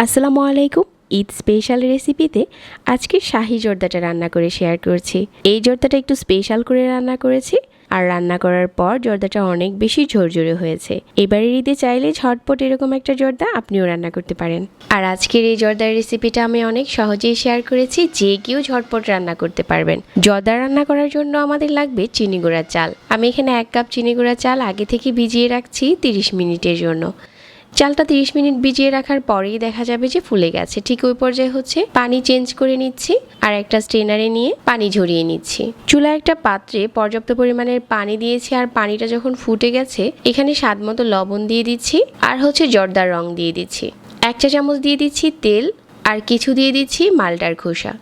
আসসালামু আলাইকুম। ঈদ স্পেশাল রেসিপিতে আজকে শাহি জর্দাটা রান্না করে শেয়ার করছি। এই জর্দাটা একটু স্পেশাল করে রান্না করেছি, আর রান্না করার পর জর্দাটা অনেক বেশি ঝরঝরে হয়েছে। এবারে ঈদে চাইলে ঝটপট এরকম একটা জর্দা আপনিও রান্না করতে পারেন। আর আজকের এই জর্দার রেসিপিটা আমি অনেক সহজেই শেয়ার করেছি, যে কেউ ঝটপট রান্না করতে পারবেন। জর্দা রান্না করার জন্য আমাদের লাগবে চিনি গুঁড়া চাল। আমি এখানে 1 কাপ চিনি গুঁড়া চাল আগে থেকে ভিজিয়ে রাখছি 30 মিনিটের জন্য। চালটা 30 মিনিট ভিজিয়ে রাখার পরেই দেখা যাবে যে ফুলে গেছে। ঠিক ওই পর্যায়ে হচ্ছে পানি চেঞ্জ করে নিচ্ছি, আর একটা স্ট্রেনারে নিয়ে পানি ঝরিয়ে নিচ্ছি। চুলায় একটা পাত্রে পর্যাপ্ত পরিমাণের পানি দিয়েছি, আর পানিটা যখন ফুটে গেছে এখানে স্বাদ মতো লবণ দিয়ে দিচ্ছি, আর হচ্ছে জর্দার রং দিয়ে দিচ্ছি। 1 চা চামচ দিয়ে দিচ্ছি তেল, আর কিছু দিয়ে দিচ্ছি মালটার খোসা।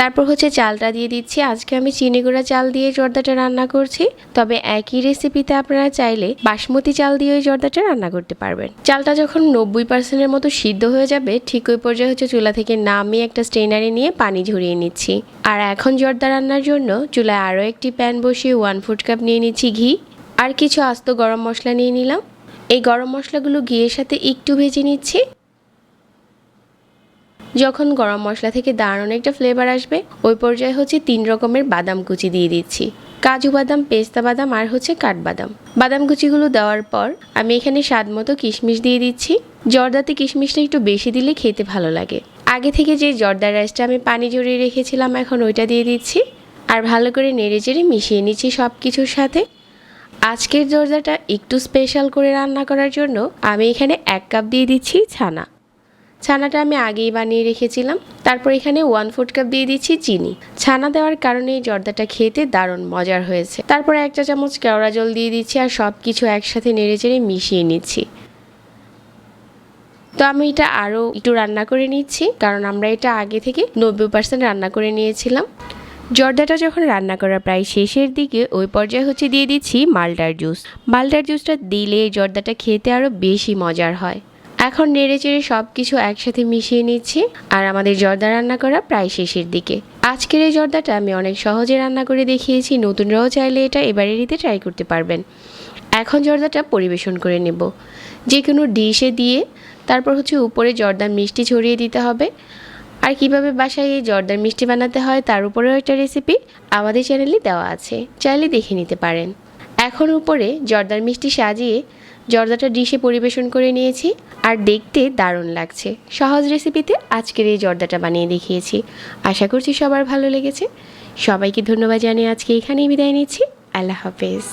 তারপর হচ্ছে চালটা দিয়ে দিচ্ছি। আজকে আমি চিনি গুঁড়া চাল দিয়ে জর্দাটা রান্না করছি, তবে একই রেসিপিতে আপনারা চাইলে বাসমতি চাল দিয়ে ওই জর্দাটা রান্না করতে পারবেন। চালটা যখন 90% মতো সিদ্ধ হয়ে যাবে, ঠিক ওই পর্যায়ে হচ্ছে চুলা থেকে নামিয়ে একটা স্ট্রেনারে নিয়ে পানি ঝরিয়ে নিচ্ছি। আর এখন জর্দা রান্নার জন্য চুলায় আরও একটি প্যান বসিয়ে 1/4 কাপ নিয়ে নিচ্ছি ঘি, আর কিছু আস্ত গরম মশলা নিয়ে নিলাম। এই গরম মশলাগুলো ঘিয়ের সাথে একটু ভেজে নিচ্ছি। যখন গরম মশলা থেকে দারুণ একটা ফ্লেভার আসবে, ওই পর্যায়ে হচ্ছে 3 রকমের বাদাম কুচি দিয়ে দিচ্ছি। কাজু বাদাম, পেস্তা বাদাম, আর হচ্ছে কাঠবাদাম। বাদাম কুচিগুলো দেওয়ার পর আমি এখানে স্বাদ মতো কিশমিশ দিয়ে দিচ্ছি। জর্দাতে কিশমিশটা একটু বেশি দিলে খেতে ভালো লাগে। আগে থেকে যে জর্দার রাইসটা আমি পানি ঝরিয়ে রেখেছিলাম, এখন ওইটা দিয়ে দিচ্ছি, আর ভালো করে নেড়েচেড়ে মিশিয়ে নিচ্ছি সব কিছুর সাথে। আজকের জর্দাটা একটু স্পেশাল করে রান্না করার জন্য আমি এখানে 1 কাপ দিয়ে দিচ্ছি ছানা। ছানাটা আমি আগেই বানিয়ে রেখেছিলাম। তারপর এখানে 1/4 কাপ দিয়ে দিচ্ছি চিনি। ছানা দেওয়ার কারণে এই জর্দাটা খেতে দারুণ মজার হয়েছে। তারপর 1 চা চামচ কেওড়া জল দিয়ে দিচ্ছি, আর সব কিছু একসাথে নেড়েচেড়ে মিশিয়ে নিচ্ছি। তো আমি এটা আরও একটু রান্না করে নিচ্ছি, কারণ আমরা এটা আগে থেকে 90% রান্না করে নিয়েছিলাম। জর্দাটা যখন রান্না করা প্রায় শেষের দিকে, ওই পর্যায়ে হচ্ছে দিয়ে দিচ্ছি মালটার জুস। মালটার জুসটা দিলে এই জর্দাটা খেতে আরও বেশি মজার হয়। এখন নেড়েচেড়ে সব কিছু একসাথে মিশিয়ে নিচ্ছি, আর আমাদের জর্দা রান্না করা প্রায় শেষের দিকে। আজকের এই জর্দাটা আমি অনেক সহজে রান্না করে দেখিয়েছি, নতুনরাও চাইলে এটা এবারের ঈদে ট্রাই করতে পারবেন। এখন জর্দাটা পরিবেশন করে নেব যে কোনো ডিশে দিয়ে। তারপর হচ্ছে উপরে জর্দার মিষ্টি ছড়িয়ে দিতে হবে। আর কিভাবে বাসায় এই জর্দার মিষ্টি বানাতে হয় তার উপরেও একটা রেসিপি আমাদের চ্যানেলে দেওয়া আছে, চাইলে দেখে নিতে পারেন। এখন উপরে জর্দার মিষ্টি সাজিয়ে জর্দাটা ডিশে পরিবেশন করে নিয়েছি, আর দেখতে দারুণ লাগছে। সহজ রেসিপিতে আজকের এই জর্দাটা বানিয়ে দেখিয়েছি। আশা করছি সবার ভালো লেগেছে। সবাইকে ধন্যবাদ জানিয়ে আজকে এখানেই বিদায় নিচ্ছি। আল্লাহ হাফেজ।